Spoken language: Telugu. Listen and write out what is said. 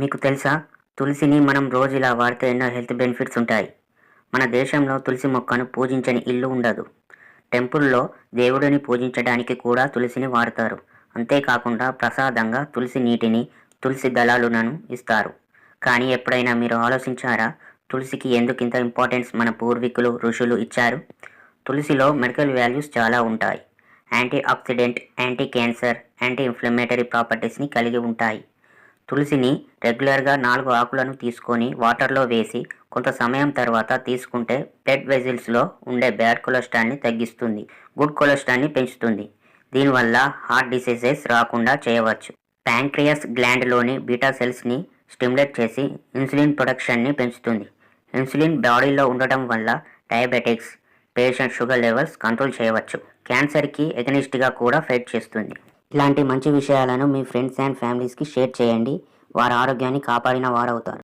మీకు తెలుసా? తులసిని మనం రోజు ఇలా వాడితే ఎన్నో హెల్త్ బెనిఫిట్స్ ఉంటాయి. మన దేశంలో తులసి మొక్కను పూజించని ఇల్లు ఉండదు. టెంపుల్లో దేవుడిని పూజించడానికి కూడా తులసిని వాడతారు. అంతేకాకుండా ప్రసాదంగా తులసి నీటిని, తులసి దళాలను ఇస్తారు. కానీ ఎప్పుడైనా మీరు ఆలోచించారా? తులసికి ఎందుకింత ఇంపార్టెన్స్ మన పూర్వీకులు, ఋషులు ఇచ్చారు? తులసిలో మెడికల్ వాల్యూస్ చాలా ఉంటాయి. Anti oxidant, anti cancer, anti inflammatory ప్రాపర్టీస్ని కలిగి ఉంటాయి. తులసిని రెగ్యులర్గా 4 ఆకులను తీసుకొని వాటర్లో వేసి కొంత సమయం తర్వాత తీసుకుంటే బ్లడ్ వెజిల్స్లో ఉండే బ్యాడ్ కొలెస్ట్రాల్ని తగ్గిస్తుంది, గుడ్ కొలెస్ట్రాల్ని పెంచుతుంది. దీనివల్ల హార్ట్ డిసీజెస్ రాకుండా చేయవచ్చు. ప్యాంక్రియాస్ గ్లాండ్లోని బీటా సెల్స్ని స్టిమ్యులేట్ చేసి ఇన్సులిన్ ప్రొడక్షన్ని పెంచుతుంది. ఇన్సులిన్ బాడీలో ఉండటం వల్ల diabetics, patient sugar levels control చేయవచ్చు. క్యాన్సర్కి ఎగనిస్ట్గా కూడా ఫైట్ చేస్తుంది. ఇలాంటి మంచి విషయాలను మీ ఫ్రెండ్స్ అండ్ ఫ్యామిలీస్కి షేర్ చేయండి. వారి ఆరోగ్యాన్ని కాపాడిన వారవుతారు.